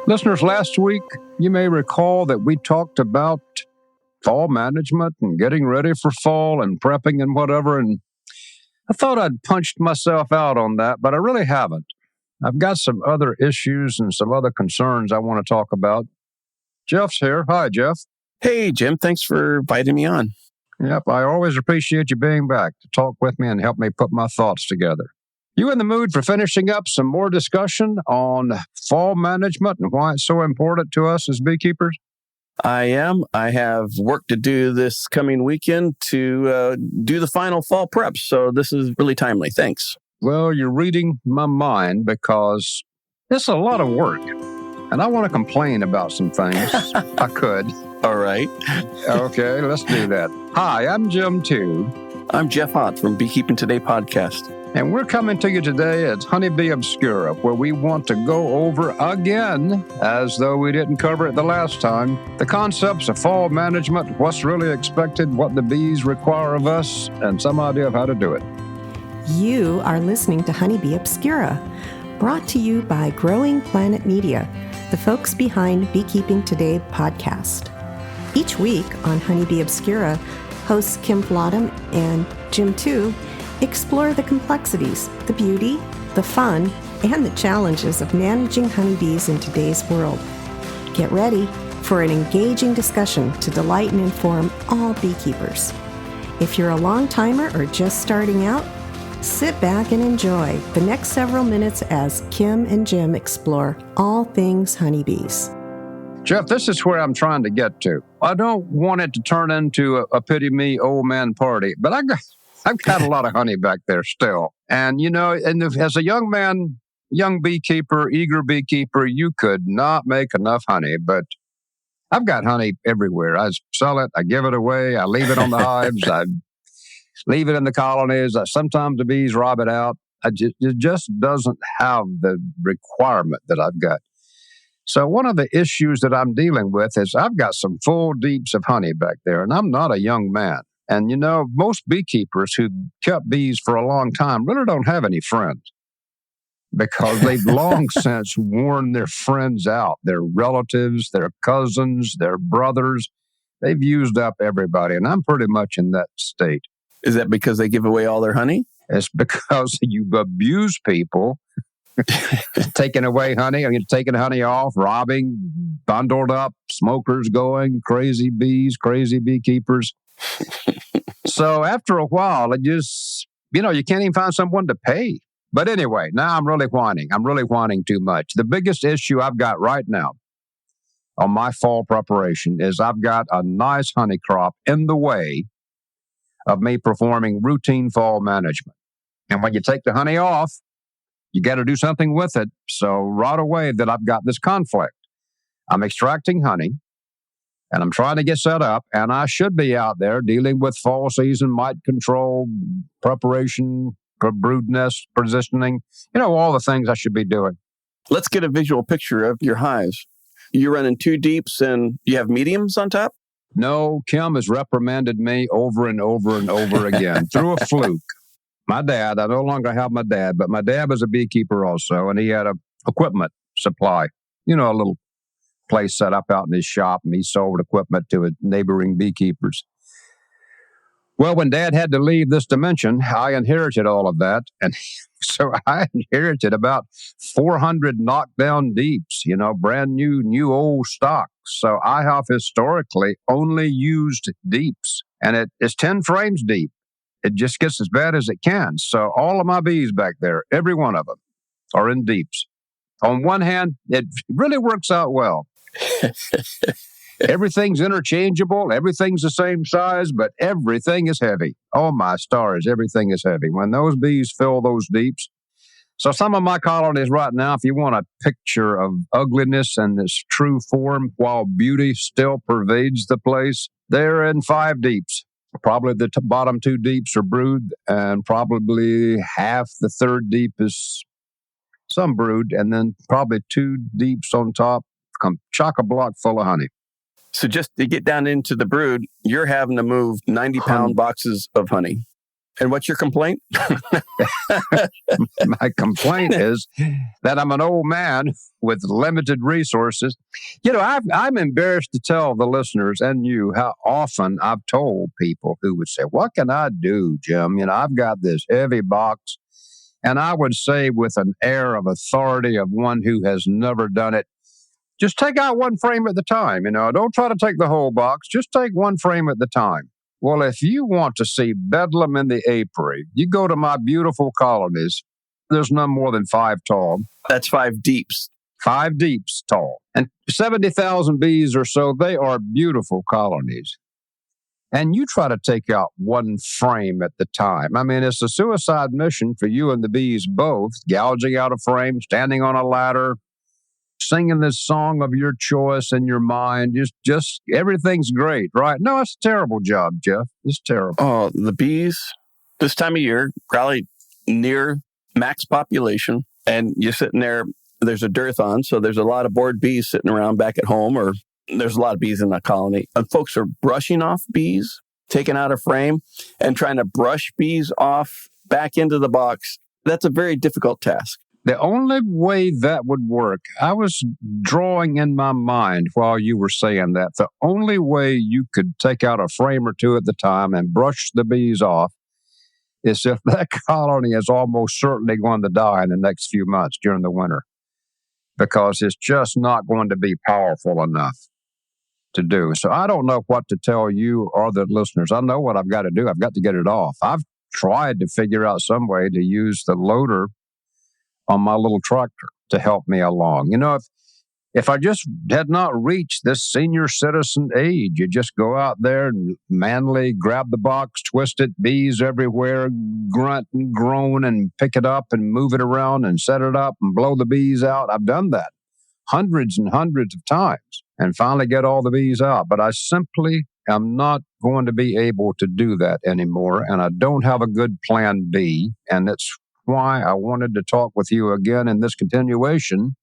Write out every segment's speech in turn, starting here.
Listeners, last week, you may recall that we talked about fall management and getting ready for fall and prepping and whatever, and I thought I'd punched myself out on that, but I really haven't. I've got some other issues and some other concerns I want to talk about. Jeff's here. Hi, Jeff. Hey, Jim. Thanks for inviting me on. Yep, I always appreciate you being back to talk with me and help me put my thoughts together. You in the mood for finishing up some more discussion on fall management and why it's so important to us as beekeepers? I am. I have work to do this coming weekend to do the final fall prep, so this is really timely. Thanks. Well, you're reading my mind because it's a lot of work, and I want to complain about some things. I could. All right. Okay, let's do that. Hi, I'm Jim too. I'm Jeff Ott from Beekeeping Today Podcast. And we're coming to you today at Honeybee Obscura, where we want to go over again, as though we didn't cover it the last time, the concepts of fall management, what's really expected, what the bees require of us, and some idea of how to do it. You are listening to Honeybee Obscura, brought to you by Growing Planet Media, the folks behind Beekeeping Today Podcast. Each week on Honeybee Obscura, hosts Kim Flodham and Jim too explore the complexities, the beauty, the fun, and the challenges of managing honeybees in today's world. Get ready for an engaging discussion to delight and inform all beekeepers. If you're a long-timer or just starting out, sit back and enjoy the next several minutes as Kim and Jim explore all things honeybees. Jeff, this is where I'm trying to get to. I don't want it to turn into a pity me old man party, but I've got a lot of honey back there still. And, you know, as a young man, young beekeeper, eager beekeeper, you could not make enough honey. But I've got honey everywhere. I sell it. I give it away. I leave it on the hives. I leave it in the colonies. Sometimes the bees rob it out. It just doesn't have the requirement that I've got. So one of the issues that I'm dealing with is I've got some full deeps of honey back there, and I'm not a young man. And, you know, most beekeepers who kept bees for a long time really don't have any friends because they've long since worn their friends out, their relatives, their cousins, their brothers. They've used up everybody, and I'm pretty much in that state. Is that because they give away all their honey? It's because you abuse people, taking away honey, taking honey off, robbing, bundled up, smokers going, crazy bees, crazy beekeepers. So after a while, it just, you can't even find someone to pay. But anyway, now I'm really whining. I'm really whining too much. The biggest issue I've got right now on my fall preparation is I've got a nice honey crop in the way of me performing routine fall management. And when you take the honey off, you got to do something with it. So right away that I've got this conflict. I'm extracting honey. And I'm trying to get set up, and I should be out there dealing with fall season, mite control, preparation, brood nest positioning, all the things I should be doing. Let's get a visual picture of your hives. You're running 2 deeps, and you have mediums on top? No, Kim has reprimanded me over and over and over again through a fluke. My dad, I no longer have my dad, but my dad was a beekeeper also, and he had a equipment supply, a little place set up out in his shop, and he sold equipment to neighboring beekeepers. Well, when Dad had to leave this dimension, I inherited all of that, and so I inherited about 400 knockdown deeps, brand new old stock. So I have historically only used deeps, and it's 10 frames deep. It just gets as bad as it can. So all of my bees back there, every one of them, are in deeps. On one hand, it really works out well. Everything's interchangeable. Everything's the same size, but everything is heavy. Oh, my stars, everything is heavy. When those bees fill those deeps. So some of my colonies right now, if you want a picture of ugliness and its true form while beauty still pervades the place, they're in 5 deeps. Probably the bottom 2 deeps are brood, and probably half the 3rd deep is some brood, and then probably 2 deeps on top. Come chock-a-block full of honey. So just to get down into the brood, you're having to move 90-pound boxes of honey. And what's your complaint? My complaint is that I'm an old man with limited resources. I'm embarrassed to tell the listeners and you how often I've told people who would say, what can I do, Jim? I've got this heavy box. And I would say with an air of authority of one who has never done it, just take out one frame at the time. Don't try to take the whole box. Just take one frame at the time. Well, if you want to see bedlam in the apiary, you go to my beautiful colonies. There's none more than 5 tall. That's 5 deeps. 5 deeps tall. And 70,000 bees or so, they are beautiful colonies. And you try to take out one frame at the time. I mean, it's a suicide mission for you and the bees both, gouging out a frame, standing on a ladder, singing this song of your choice in your mind. Just everything's great, right? No, it's a terrible job, Jeff. It's terrible. Oh, the bees this time of year, probably near max population, and you're sitting there, there's a dearth on, so there's a lot of bored bees sitting around back at home, or there's a lot of bees in the colony. And folks are brushing off bees, taking out a frame, and trying to brush bees off back into the box. That's a very difficult task. The only way that would work, I was drawing in my mind while you were saying that, the only way you could take out a frame or two at the time and brush the bees off is if that colony is almost certainly going to die in the next few months during the winter, because it's just not going to be powerful enough to do. So I don't know what to tell you or the listeners. I know what I've got to do. I've got to get it off. I've tried to figure out some way to use the loader on my little tractor to help me along. If I just had not reached this senior citizen age, you just go out there and manly grab the box, twist it, bees everywhere, grunt and groan and pick it up and move it around and set it up and blow the bees out. I've done that hundreds and hundreds of times and finally get all the bees out. But I simply am not going to be able to do that anymore. And I don't have a good plan B. And that's why I wanted to talk with you again in this continuation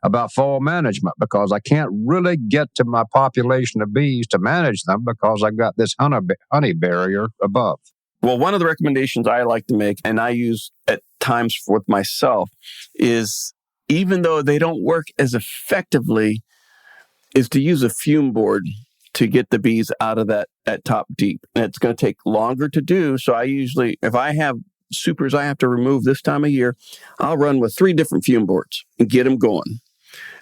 about fall management, because I can't really get to my population of bees to manage them because I've got this honey barrier above. Well, one of the recommendations I like to make, and I use at times with myself, is even though they don't work as effectively, is to use a fume board to get the bees out of that top deep. And it's going to take longer to do. So I usually, if I have supers I have to remove this time of year, I'll run with 3 different fume boards and get them going.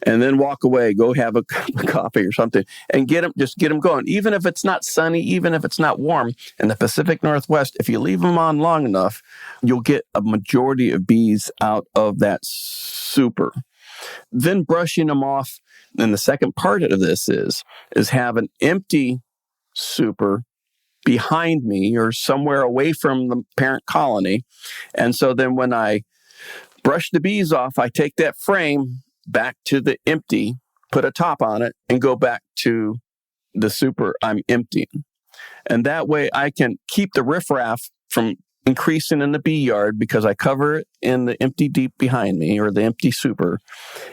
And then walk away, go have a cup of coffee or something, and get them going. Even if it's not sunny, even if it's not warm, in the Pacific Northwest, if you leave them on long enough, you'll get a majority of bees out of that super. Then brushing them off. And the second part of this is have an empty super behind me or somewhere away from the parent colony. And so then when I brush the bees off, I take that frame back to the empty, put a top on it, and go back to the super I'm emptying. And that way I can keep the riffraff from increasing in the bee yard because I cover it in the empty deep behind me or the empty super.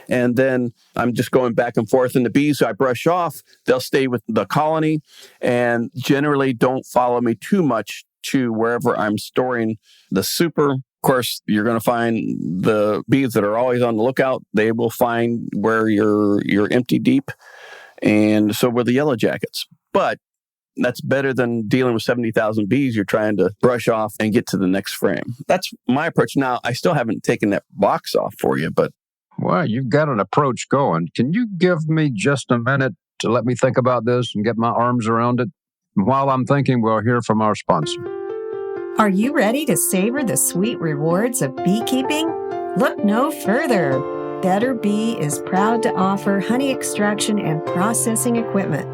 And then I'm just going back and forth. And the bees I brush off, they'll stay with the colony and generally don't follow me too much to wherever I'm storing the super. Of course, you're going to find the bees that are always on the lookout. They will find where you're empty deep. And so will the yellow jackets. But that's better than dealing with 70,000 bees you're trying to brush off and get to the next frame. That's my approach. Now, I still haven't taken that box off for you, but... Well, you've got an approach going. Can you give me just a minute to let me think about this and get my arms around it? And while I'm thinking, we'll hear from our sponsor. Are you ready to savor the sweet rewards of beekeeping? Look no further. Better Bee is proud to offer honey extraction and processing equipment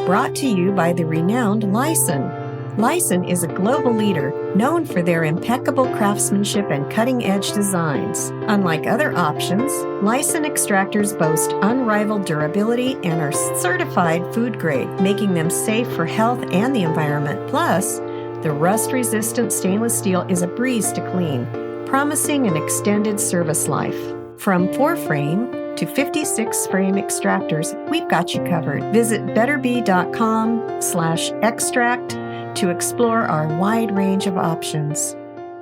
brought to you by the renowned Lyson. Lyson is a global leader known for their impeccable craftsmanship and cutting-edge designs. Unlike other options, Lyson extractors boast unrivaled durability and are certified food grade, making them safe for health and the environment. Plus, the rust-resistant stainless steel is a breeze to clean, promising an extended service life. From 4-frame to 56-frame extractors, we've got you covered. Visit betterbee.com/extract to explore our wide range of options.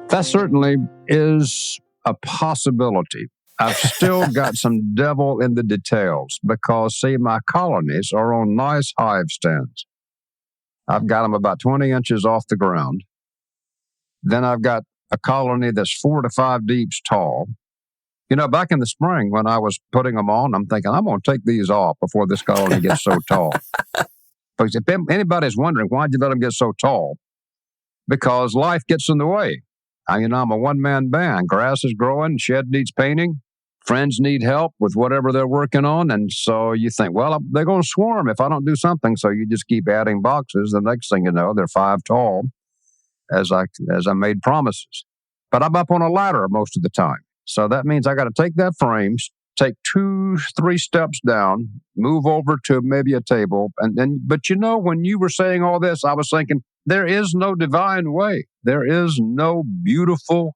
That certainly is a possibility. I've still got some devil in the details because, see, my colonies are on nice hive stands. I've got them about 20 inches off the ground. Then I've got a colony that's 4 to 5 deeps tall. You know, back in the spring when I was putting them on, I'm thinking, I'm going to take these off before this colony gets so tall. Because if anybody's wondering, why'd you let them get so tall? Because life gets in the way. I'm a one-man band. Grass is growing, shed needs painting, friends need help with whatever they're working on. And so you think, well, they're going to swarm if I don't do something. So you just keep adding boxes. The next thing you know, they're 5 tall as I made promises. But I'm up on a ladder most of the time. So that means I got to take that frame, take 2-3 steps down, move over to maybe a table. But when you were saying all this, I was thinking, there is no divine way. There is no beautiful,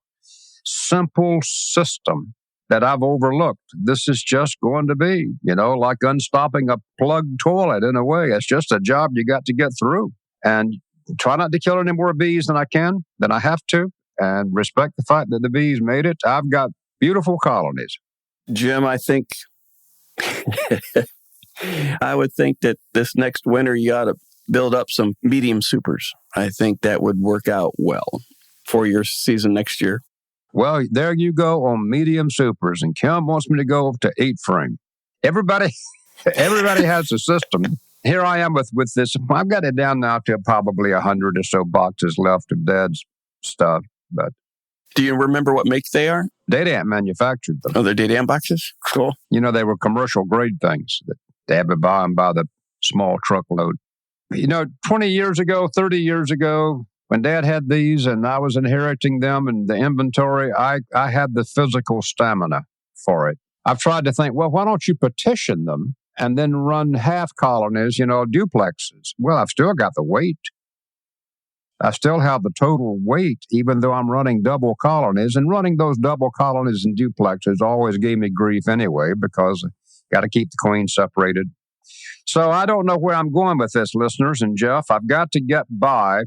simple system that I've overlooked. This is just going to be, like unstopping a plugged toilet in a way. It's just a job you got to get through. And try not to kill any more bees than I have to, and respect the fact that the bees made it. I've got beautiful colonies. Jim, I think I would think that this next winter you ought to build up some medium supers. I think that would work out well for your season next year. Well, there you go on medium supers, and Kim wants me to go to 8 frame. Everybody has a system. Here I am with this. I've got it down now to probably 100 or so boxes left of Dad's stuff. But do you remember what make they are? Data manufactured them. Oh, they're Data boxes? Cool. They were commercial grade things that they had to buy them by the small truckload. 20 years ago, 30 years ago, when Dad had these and I was inheriting them and the inventory, I had the physical stamina for it. I've tried to think, well, why don't you petition them and then run half colonies, duplexes? Well, I've still got the weight. I still have the total weight, even though I'm running double colonies. And running those double colonies and duplexes always gave me grief anyway, because got to keep the queen separated. So I don't know where I'm going with this, listeners. And Jeff, I've got to get by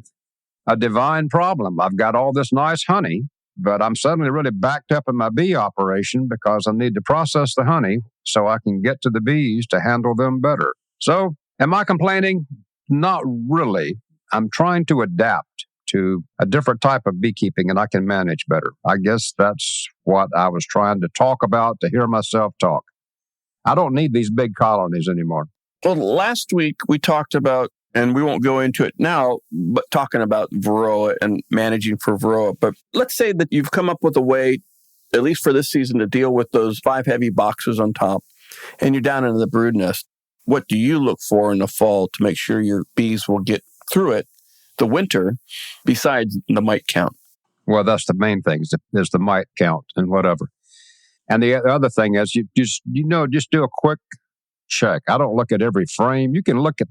a divine problem. I've got all this nice honey, but I'm suddenly really backed up in my bee operation because I need to process the honey so I can get to the bees to handle them better. So am I complaining? Not really. I'm trying to adapt to a different type of beekeeping, and I can manage better. I guess that's what I was trying to talk about, to hear myself talk. I don't need these big colonies anymore. Well, last week we talked about, and we won't go into it now, but talking about Varroa and managing for Varroa. But let's say that you've come up with a way, at least for this season, to deal with those 5 heavy boxes on top, and you're down into the brood nest. What do you look for in the fall to make sure your bees will get through it, the winter, besides the mite count? Well, that's the main thing, is the mite count and whatever. And the other thing is just do a quick check. I don't look at every frame. You can look at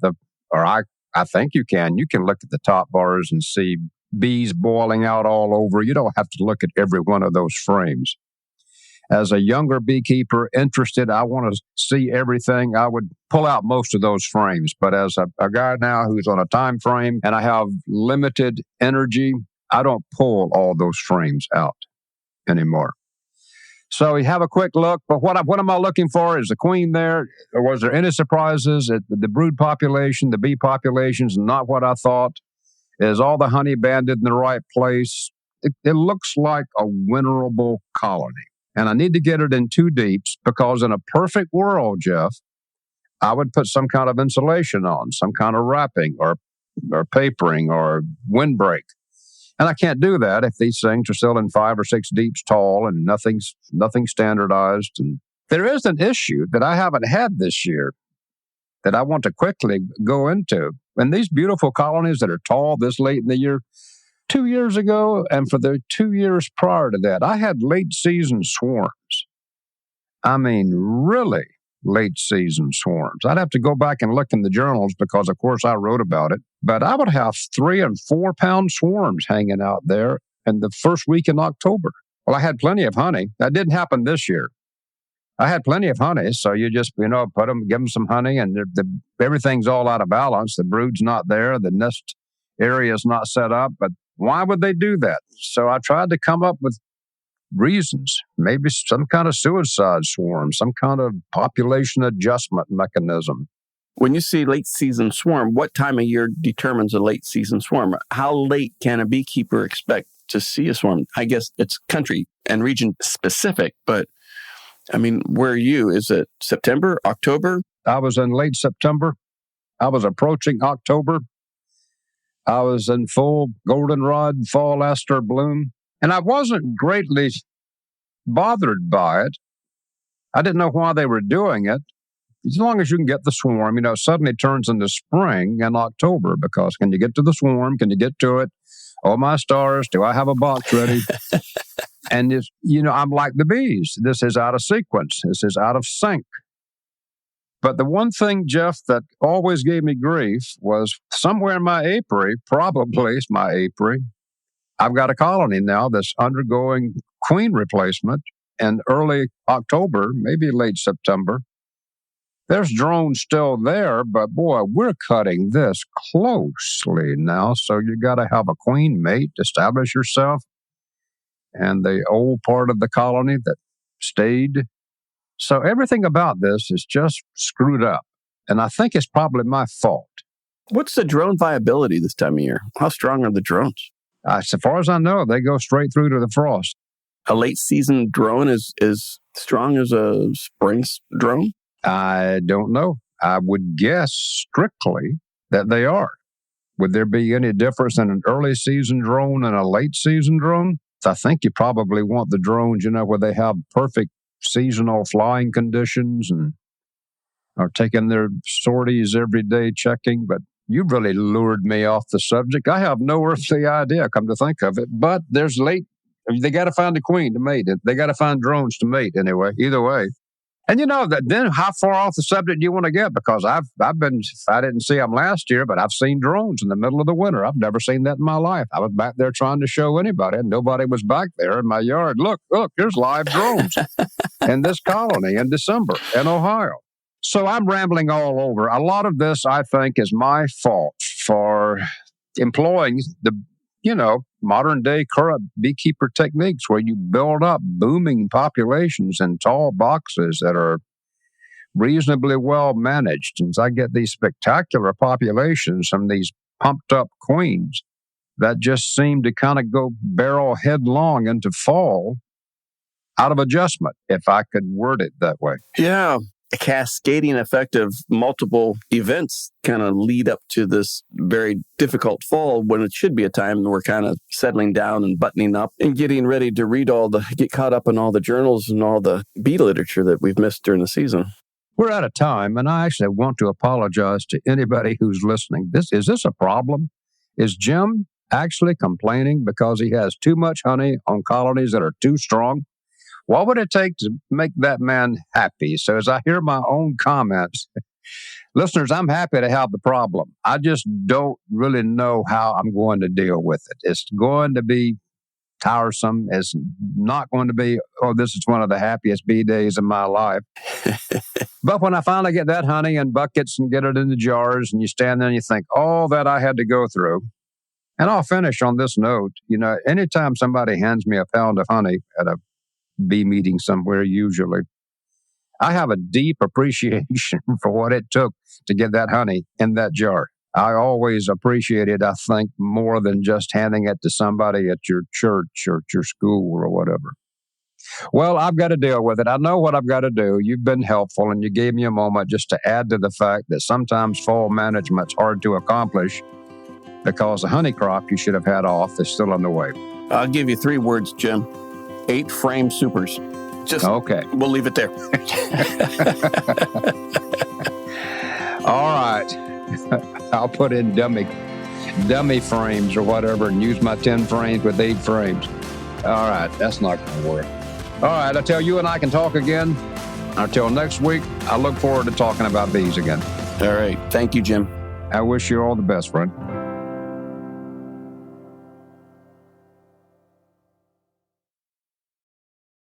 I think you can look at the top bars and see bees boiling out all over. You don't have to look at every one of those frames. As a younger beekeeper interested, I want to see everything. I would pull out most of those frames. But as a guy now who's on a time frame and I have limited energy, I don't pull all those frames out anymore. So you have a quick look. But what am I looking for? Is the queen there? Or was there any surprises? The brood population, the bee population's not what I thought. Is all the honey banded in the right place? It looks like a winterable colony. And I need to get it in 2 deeps because in a perfect world, Jeff, I would put some kind of insulation on, some kind of wrapping or papering or windbreak. And I can't do that if these things are still in 5 or 6 deeps tall and nothing standardized. And there is an issue that I haven't had this year that I want to quickly go into. And these beautiful colonies that are tall this late in the year, 2 years ago, and for the 2 years prior to that, I had late season swarms. I mean, really late season swarms. I'd have to go back and look in the journals because, of course, I wrote about it. But I would have 3 and 4 pound swarms hanging out there in the first week in October. Well, I had plenty of honey. That didn't happen this year. I had plenty of honey, so you just, give them some honey, and everything's all out of balance. The brood's not there. The nest area is not set up, but why would they do that? So I tried to come up with reasons, maybe some kind of suicide swarm, some kind of population adjustment mechanism. When you see late season swarm, what time of year determines a late season swarm? How late can a beekeeper expect to see a swarm? I guess it's country and region specific, but I mean, where are you? Is it September, October? I was in late September. I was approaching October. I was in full goldenrod fall aster bloom, and I wasn't greatly bothered by it. I didn't know why they were doing it. As long as you can get the swarm, it suddenly turns into spring in October, because can you get to the swarm? Can you get to it? Oh, my stars, do I have a box ready? And, I'm like the bees. This is out of sequence. This is out of sync. But the one thing, Jeff, that always gave me grief was somewhere in my apiary, probably it's my apiary, I've got a colony now that's undergoing queen replacement in early October, maybe late September. There's drones still there, but boy, we're cutting this closely now. So you got to have a queen mate, establish yourself. And the old part of the colony that stayed. So everything about this is just screwed up. And I think it's probably my fault. What's the drone viability this time of year? How strong are the drones? As far as I know, they go straight through to the frost. A late season drone is strong as a spring drone? I don't know. I would guess strictly that they are. Would there be any difference in an early season drone and a late season drone? I think you probably want the drones, where they have perfect seasonal flying conditions and are taking their sorties every day checking. But you really lured me off the subject. I have no earthly idea, come to think of it. But there's they got to find a queen to mate. They got to find drones to mate anyway, either way. And then how far off the subject do you want to get? Because I didn't see them last year, but I've seen drones in the middle of the winter. I've never seen that in my life. I was back there trying to show anybody, and nobody was back there in my yard. Look, there's live drones in this colony in December in Ohio. So I'm rambling all over. A lot of this, I think, is my fault for employing the modern day current beekeeper techniques where you build up booming populations in tall boxes that are reasonably well managed. And I get these spectacular populations from these pumped up queens that just seem to kind of go barrel headlong into fall out of adjustment, if I could word it that way. Yeah. A cascading effect of multiple events kind of lead up to this very difficult fall when it should be a time when we're kind of settling down and buttoning up and getting ready to get caught up in all the journals and all the bee literature that we've missed during the season. We're out of time, and I actually want to apologize to anybody who's listening. Is this a problem? Is Jim actually complaining because he has too much honey on colonies that are too strong? What would it take to make that man happy? So as I hear my own comments, listeners, I'm happy to have the problem. I just don't really know how I'm going to deal with it. It's going to be tiresome. It's not going to be, this is one of the happiest bee days of my life. But when I finally get that honey in buckets and get it in the jars, and you stand there and you think, all that I had to go through. And I'll finish on this note. Anytime somebody hands me a pound of honey at a bee meeting somewhere, usually, I have a deep appreciation for what it took to get that honey in that jar. I always appreciate it, I think, more than just handing it to somebody at your church or at your school or whatever. Well, I've got to deal with it. I know what I've got to do. You've been helpful, and you gave me a moment just to add to the fact that sometimes fall management's hard to accomplish because the honey crop you should have had off is still on the way. I'll give you 3 words, Jim. 8 frame supers. Okay. We'll leave it there. All right. I'll put in dummy frames or whatever and use my 10 frames with 8 frames. All right. That's not going to work. All right. Until you and I can talk again, until next week, I look forward to talking about bees again. All right. Thank you, Jim. I wish you all the best, friend.